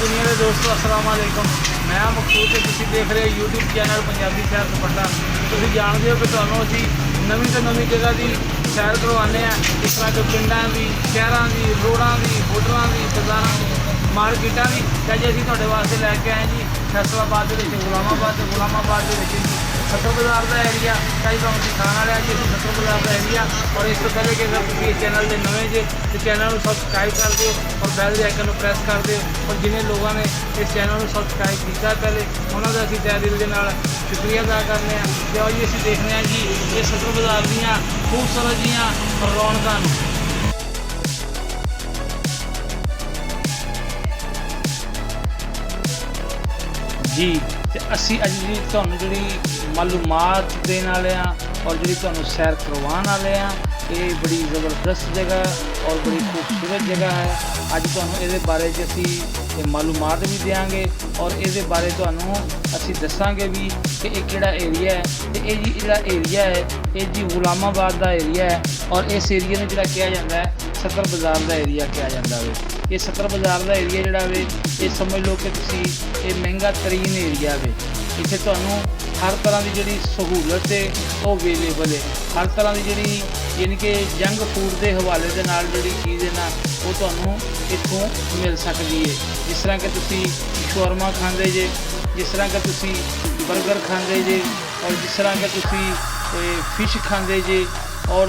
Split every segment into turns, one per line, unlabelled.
दुनिया के दोस्तों अस्सलाम वालेकुम। मैं मकसूद से तुसीं देख रहे हो यूट्यूब चैनल पंजाबी सैर स्पट्टा। तुसीं जानते हो कि तुहानूं असीं नवीं तो नवीं जगह की सैर करवाने इस तरह के पिंडां की, शहरों की, रोडां की, होटलों की, बाजारों की, मार्केटां की। अज असीं तुहाडे वास्ते लैके आए जी फैसलाबाद के गुलामाबाद के सदर बाजार का एरिया। कई तुहानूं दिखाने वाले जी सदर बाजार का एरिया। और इस तो पहले कि अगर तुसीं इस चैनल के नवे जे तो चैनल को सबसक्राइब कर दो और बैल के आइकन को प्रेस कर दो। और जिन्हें लोगों ने इस चैनल को सबसक्राइब किया पहले उन्होंने असीं तहे दिल के नाल शुक्रिया अदा करने हैं। तो आज असीं देखने हैं जी ये सदर बाजार दीयां खूबसूरत जिहियां रौनकां नूं। जी तो असी अज जी तुहानूं जिहड़ी मालूमात देने वाले हैं और जिहड़ी तुहानूं सैर करवाने वाले हैं, ये बड़ी ज़बरदस्त जगह और बड़ी खूबसूरत जगह है। अज तुहानूं इहदे बारे च असी मालूमात भी देंगे और इहदे बारे तुहानूं असी दसांगे भी कि ये किहड़ा एरिया है। तो ये जी जिहड़ा एरिया है ये जी गुलामाबाद का एरिया है और इस एरिया में जिहड़ा कहा जाता है सदर बाजार का एरिया कहा जाता है। ये सदर बाजार का एरिया जिहड़ा वे ये समझ लो कि तुसीं ये महंगा तरीन एरिया वे। इत्थे तुहानूं हर तरह की जिहड़ी सहूलत है वो अवेलेबल है। हर तरह की जिहड़ी यानी कि जंक फूड के हवाले दे नाल जिहड़ी चीज़ है ना वो तुहानूं इत्थों मिल सकती है। जिस तरह कि तुसीं शौरमा खांदे जे, जिस तरह कि तुसीं बर्गर खांदे जे और जिस तरह कि तुसीं फिश खांदे जे और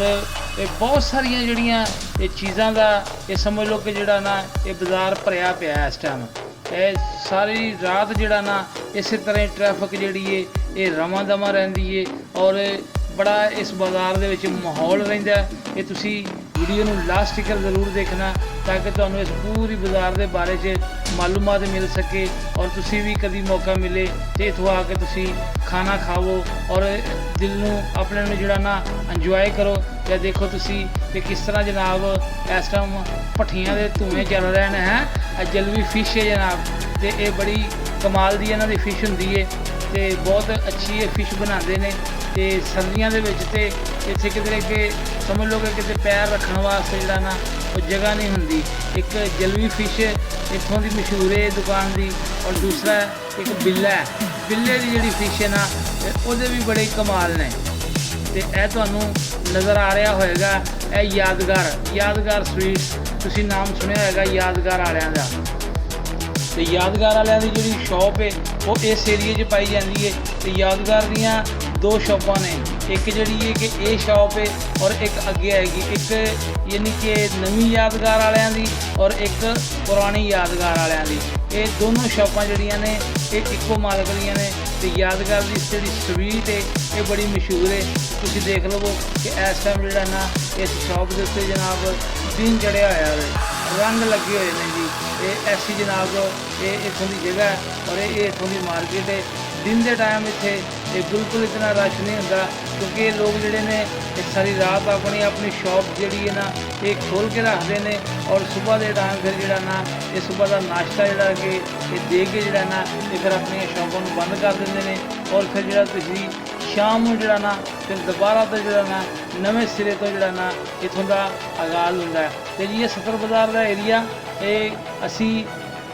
बहुत सारिया जिहड़ियां ये चीज़ां का ये समझ लो कि जिहड़ा ना ये बाज़ार भरिया पिया है इस टाइम। सारी रात जिहड़ा ना इस तरह ट्रैफिक जिहड़ी है ये रवां दवां रहिंदी है और बड़ा इस बाज़ार दे विच माहौल रहिंदा है। ये तुसीं वीडियो नूं लास्ट तक जरूर देखना ताकि तुहानूं इस पूरी बाज़ार के बारे च मालूमात मिल सके और तुसीं भी कभी मौका मिले तो इत्थों आके तुसीं खाना खाओ और दिल नूं अपने नूं जिहड़ा ना इंजॉय करो। या देखो तुसीं कि किस तरह जनाब इस टाइम भट्ठियां दे धुएं चल रहे हैं। जलवी फिश है जनाब, तो ये बड़ी कमाल दी इन्हां दी फिश हुंदी है ते बहुत अच्छी ये फिश बनाते हैं। तो सर्दियों के इत्थे किधरे के समझ लो कि कितने पैर रखने वास्ते जिहड़ा ना वो जगह नहीं हुंदी। एक जलवी फिश इत्थों की मशहूर है दुकान की और दूसरा एक बिल्ला है। बिल्ले की जिहड़ी फिश है ना उहदे भी बड़े कमाल ने। तो यह तुहानूं नज़र आ रहा होएगा यह यादगार स्वीट्स तुसीं नाम सुनिया होएगा यादगार वालियां दा। तो यादगार वालियां दी जिहड़ी शॉप है वो इस एरिए च पाई जाती है। तो यादगार दियाँ दो शॉपां ने, एक जिहड़ी है कि ये शॉप है और एक अगे आएगी, एक यानी कि नवीं यादगार वालियां दी और एक पुरानी यादगार वालियां दी। ये दोनों शॉपां जिहड़ियां ने ये इक्को मालक दियां ने। तो यादगार की जिहड़ी स्वीट है ये बड़ी मशहूर है। तुसीं देख लवो कि इस टाइम जिहड़ा ना इस शॉप के उत्ते जनाब दिन चढ़िया होया है, रंग लगे हुए हैं जी। ये ऐसी जनाब ये इत्थों की जगह है और ये इत्थों की मार्केट है। दिन के टाइम इत्थे बिल्कुल इतना रश नहीं होंदा क्योंकि लोग जिहड़े ने सारी रात अपनी शॉप जिहड़ी है ना ये खोल के रखते हैं और सुबह के टाइम फिर जिहड़ा ना ये सुबह का नाश्ता जिहड़ा कि ये दे के जिहड़ा ना ये फिर अपनी शॉपों को बंद कर देंगे ने और फिर जिहड़ा तुसीं शाम को जिहड़ा ना फिर दोबारा तो जिहड़ा ना नवे सिरे तो जिहड़ा ना इत्थों का आगाज़ होंदा है। तो जी ये सदर बाज़ार का एरिया ये असी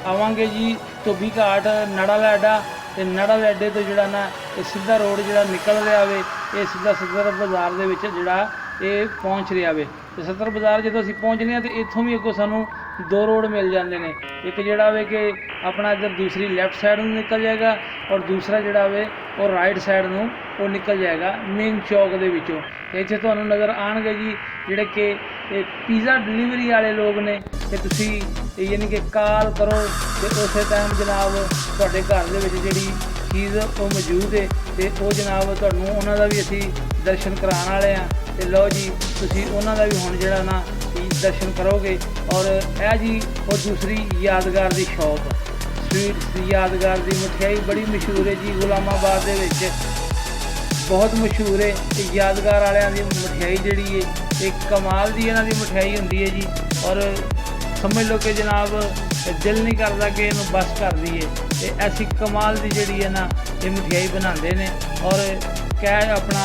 आवांगे जी धोबी घाट नड़ा अड्डा ते नड़ा अड्डे तो जिहड़ा ना ये सीधा रोड जिहड़ा निकल रहा वे ये सीधा सदर बाज़ार दे विच जिहड़ा ये पहुँच रहा वे। तो सदर बाज़ार जो असीं पहुँचने हैं तो इत्थों भी अगों सानूं दो रोड मिल जाते हैं। एक जिहड़ा वे कि अपना इधर दूसरी लैफ्ट साइड में निकल जाएगा और दूसरा जिहड़ा वे वो राइट साइड में वो निकल जाएगा मेन चौक दे विचों। इत्थे तुहानूं नज़र आउणगे जी जिहड़े कि पिज़्ज़ा डिलीवरी वाले लोग ने कि तुसीं यानी कि कॉल करो तो उस टाइम जनाब तुहाडे घर दे विच जिहड़ी चीज़ वो मौजूद है तो वो जनाब तुहानूं उन्हां दा भी असीं दर्शन कराने वाले हैं। तो लो जी तुसीं उन्हां दा भी हुण जिहड़ा ना दर्शन करोगे। और यह जी वो दूसरी यादगार की शॉप स्वीट्स यादगार की मिठाई बड़ी मशहूर है जी गुलामाबाद दे विच बहुत मशहूर है। तो यादगार वालियां दी मिठाई जिहड़ी है एक कमाल की इन्हां दी मिठाई हुंदी है जी और समझ लो कि जनाब दिल नहीं करता कि इनू बस कर दीए। तो ऐसी कमाल की जिहड़ी है ना ये मिठाई बनाते हैं और क्या अपना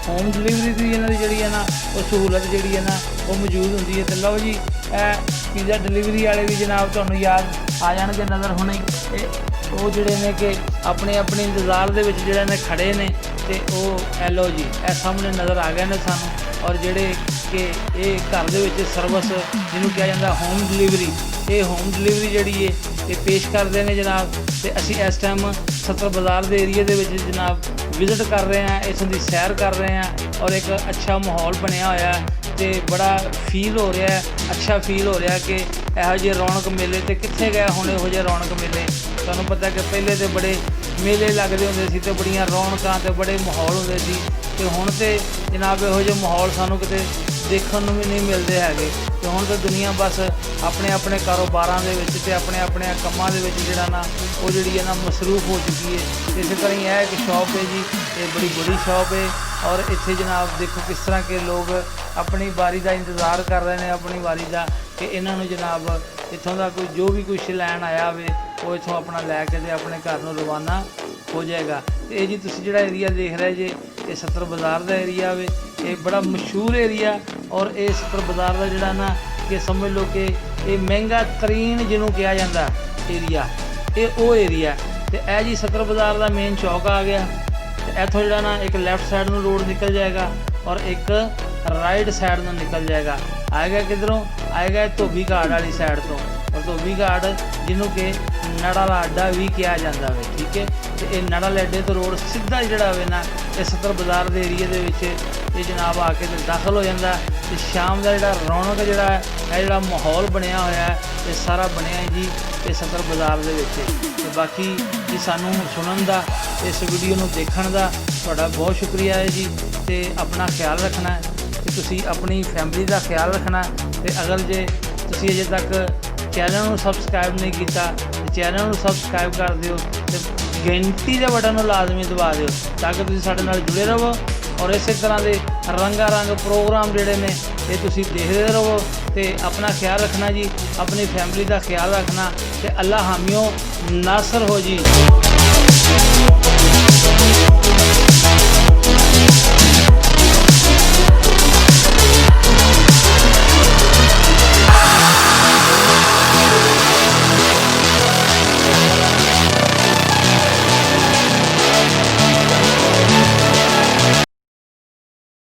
ਹੋਮ ਡਿਲੀਵਰੀ ਦੀ ਇਹਨਾਂ ਦੀ ਜਿਹੜੀ ਹੈ ਨਾ ਉਹ ਸਹੂਲਤ ਜਿਹੜੀ ਹੈ ਨਾ ਉਹ ਮੌਜੂਦ ਹੁੰਦੀ ਹੈ। ਤੇ ਲਓ ਜੀ ਇਹ ਪੀਜ਼ਾ ਡਿਲੀਵਰੀ ਵਾਲੇ ਵੀ ਜਨਾਬ ਤੁਹਾਨੂੰ ਯਾਦ ਆ ਜਾਣਗੇ ਨਜ਼ਰ ਹੁਣੇ। ਇਹ ਉਹ ਜਿਹੜੇ ਨੇ ਕਿ ਆਪਣੇ ਆਪਣੇ ਇੰਤਜ਼ਾਰ ਦੇ ਵਿੱਚ ਜਿਹੜੇ ਨੇ ਖੜੇ ਨੇ ਤੇ ਉਹ ਇਹ ਲਓ ਜੀ ਇਹ ਸਾਹਮਣੇ ਨਜ਼ਰ ਆ ਗਏ ਨੇ ਸਾਨੂੰ। ਔਰ ਜਿਹੜੇ ਕਿ ਇਹ ਘਰ ਦੇ ਵਿੱਚ ਸਰਵਿਸ ਜਿਹਨੂੰ ਕਿਹਾ ਜਾਂਦਾ ਹੋਮ ਡਿਲੀਵਰੀ, ਇਹ ਹੋਮ ਡਿਲੀਵਰੀ ਜਿਹੜੀ ਹੈ ਇਹ ਪੇਸ਼ ਕਰਦੇ ਨੇ ਜਨਾਬ। ਤੇ ਅਸੀਂ ਇਸ ਟਾਈਮ ਸੱਤਰ ਬਾਜ਼ਾਰ ਦੇ ਏਰੀਏ ਦੇ ਵਿੱਚ ਜਨਾਬ ਵਿਜ਼ਿਟ ਕਰ ਰਹੇ ਹਾਂ, ਇਸ ਦੀ ਸੈਰ ਕਰ ਰਹੇ ਹਾਂ ਔਰ ਇੱਕ ਅੱਛਾ ਮਾਹੌਲ ਬਣਿਆ ਹੋਇਆ ਤੇ ਬੜਾ ਫੀਲ ਹੋ ਰਿਹਾ, ਅੱਛਾ ਫੀਲ ਹੋ ਰਿਹਾ ਕਿ ਇਹੋ ਜਿਹੇ ਰੌਣਕ ਮੇਲੇ ਤੇ ਕਿੱਥੇ ਗਏ ਹੁਣ ਇਹੋ ਜਿਹੇ ਰੌਣਕ ਮੇਲੇ। ਤੁਹਾਨੂੰ ਪਤਾ ਕਿ ਪਹਿਲੇ ਤੇ ਬੜੇ ਮੇਲੇ ਲੱਗਦੇ ਹੁੰਦੇ ਸੀ ਤੇ ਬੜੀਆਂ ਰੌਣਕਾਂ ਤੇ ਬੜੇ ਮਾਹੌਲ ਹੁੰਦੇ ਸੀ ਤੇ ਹੁਣ ਤੇ ਜਨਾਬ ਇਹੋ ਜਿਹੇ ਮਾਹੌਲ ਸਾਨੂੰ ਕਿਤੇ ਦੇਖਣ ਨੂੰ ਵੀ ਨਹੀਂ ਮਿਲਦੇ ਹੈਗੇ। ਤੇ ਹੁਣ ਤਾਂ ਦੁਨੀਆ ਬਸ ਆਪਣੇ ਆਪਣੇ ਕਾਰੋਬਾਰਾਂ ਦੇ ਵਿੱਚ ਤੇ ਆਪਣੇ ਆਪਣੇ ਕੰਮਾਂ ਦੇ ਵਿੱਚ ਜਿਹੜਾ ਨਾ ਉਹ ਜਿਹੜੀ ਹੈ ਨਾ ਮਸਰੂਫ ਹੋ ਚੁੱਕੀ ਹੈ। ਇਸੇ ਤਰ੍ਹਾਂ ਹੀ ਇਹ ਇੱਕ ਸ਼ੌਪ ਹੈ ਜੀ, ਇਹ ਬੜੀ ਬੜੀ ਸ਼ੌਪ ਹੈ ਔਰ ਇੱਥੇ ਜਨਾਬ ਦੇਖੋ ਕਿਸ ਤਰ੍ਹਾਂ ਕਿ ਲੋਕ ਆਪਣੀ ਵਾਰੀ ਦਾ ਇੰਤਜ਼ਾਰ ਕਰ ਰਹੇ ਨੇ, ਆਪਣੀ ਵਾਰੀ ਦਾ ਕਿ ਇਹਨਾਂ ਨੂੰ ਜਨਾਬ ਇੱਥੋਂ ਦਾ ਕੋਈ ਜੋ ਵੀ ਕੁਛ ਲੈਣ ਆਇਆ ਹੋਵੇ ਉਹ ਇੱਥੋਂ ਆਪਣਾ ਲੈ ਕੇ ਤੇ ਆਪਣੇ ਘਰ ਨੂੰ ਰਵਾਨਾ ਹੋ ਜਾਏਗਾ। ਤੇ ਇਹ ਜੀ ਤੁਸੀਂ ਜਿਹੜਾ ਏਰੀਆ ਦੇਖ ਰਹੇ ਜੇ ਇਹ ਸੱਤਰ ਬਾਜ਼ਾਰ ਦਾ ਏਰੀਆ ਵੇ, ਇਹ ਬੜਾ ਮਸ਼ਹੂਰ ਏਰੀਆ ਔਰ ਇਹ ਸੱਤਰ ਬਾਜ਼ਾਰ ਦਾ ਜਿਹੜਾ ਨਾ ਕਿ ਸਮਝ ਲਓ ਕਿ ਇਹ ਮਹਿੰਗਾ ਤਰੀਨ ਜਿਹਨੂੰ ਕਿਹਾ ਜਾਂਦਾ ਏਰੀਆ, ਇਹ ਉਹ ਏਰੀਆ। ਤੇ ਇਹ ਜੀ ਸੱਤਰ ਬਾਜ਼ਾਰ ਦਾ ਮੇਨ ਚੌਕ ਆ ਗਿਆ ਤੇ ਇੱਥੋਂ ਜਿਹੜਾ ਨਾ ਇੱਕ ਲੈਫਟ ਸਾਈਡ ਨੂੰ ਰੋਡ ਨਿਕਲ ਜਾਏਗਾ ਔਰ ਇੱਕ ਰਾਈਟ ਸਾਈਡ ਨੂੰ ਨਿਕਲ ਜਾਏਗਾ। ਆਏਗਾ ਕਿੱਧਰੋਂ ਆਏਗਾ? ਧੋਬੀ ਘਾਟ ਵਾਲੀ ਸਾਈਡ ਤੋਂ। ਔਰ ਧੋਬੀ ਘਾਟ ਜਿਹਨੂੰ ਕਿ ਨੜਾ ਵਾਲਾ ਅੱਡਾ ਵੀ ਕਿਹਾ ਜਾਂਦਾ ਵੇ, ਠੀਕ ਹੈ। ਤੇ ਇਹ ਨੜਾ ਵਾਲੇ ਅੱਡੇ ਤੋਂ ਰੋਡ ਸਿੱਧਾ ਜਿਹੜਾ ਹੋਵੇ ਨਾ ਇਹ ਸੱਤਰ ਬਾਜ਼ਾਰ ਦੇ ਏਰੀਏ ਦੇ ਵਿੱਚ ਇਹ ਜਨਾਬ ਆ ਕੇ ਤੇ ਦਾਖਲ ਹੋ ਜਾਂਦਾ। ਤੇ ਸ਼ਾਮ ਦਾ ਜਿਹੜਾ ਰੌਣਕ ਜਿਹੜਾ ਹੈ ਇਹ ਜਿਹੜਾ ਮਾਹੌਲ ਬਣਿਆ ਹੋਇਆ ਇਹ ਸਾਰਾ ਬਣਿਆ ਜੀ ਇਹ ਸੱਤਰ ਬਾਜ਼ਾਰ ਦੇ ਵਿੱਚ। ਤੇ ਬਾਕੀ ਜੀ ਸਾਨੂੰ ਸੁਣਨ ਦਾ, ਇਸ ਵੀਡੀਓ ਨੂੰ ਦੇਖਣ ਦਾ ਤੁਹਾਡਾ ਬਹੁਤ ਸ਼ੁਕਰੀਆ ਹੈ ਜੀ। ਤੇ ਆਪਣਾ ਖਿਆਲ ਰੱਖਣਾ ਹੈ ਤੇ ਤੁਸੀਂ ਆਪਣੀ ਫੈਮਿਲੀ ਦਾ ਖਿਆਲ ਰੱਖਣਾ। ਤੇ ਅਗਰ ਜੇ ਤੁਸੀਂ ਅਜੇ ਤੱਕ ਚੈਨਲ ਨੂੰ ਸਬਸਕ੍ਰਾਈਬ ਨਹੀਂ ਕੀਤਾ ਤੇ ਚੈਨਲ ਨੂੰ ਸਬਸਕ੍ਰਾਈਬ ਕਰ ਦਿਓ ਤੇ ਘੰਟੀ ਦੇ ਬਟਨ ਨੂੰ ਲਾਜ਼ਮੀ ਦਬਾ ਦਿਓ ਤਾਂ ਕਿ ਤੁਸੀਂ ਸਾਡੇ ਨਾਲ ਜੁੜੇ ਰਹੋ ਔਰ ਇਸੇ ਤਰ੍ਹਾਂ ਦੇ ਰੰਗਾ ਰੰਗ ਪ੍ਰੋਗਰਾਮ ਜਿਹੜੇ ਨੇ ਇਹ ਤੁਸੀਂ ਦੇਖਦੇ ਰਹੋ। ਤੇ ਆਪਣਾ ਖਿਆਲ ਰੱਖਣਾ ਜੀ, ਆਪਣੀ ਫੈਮਿਲੀ ਦਾ ਖਿਆਲ ਰੱਖਣਾ ਤੇ ਅੱਲਾ ਹਾਮਿਓ ਨਾਸਰ ਹੋ ਜੀ।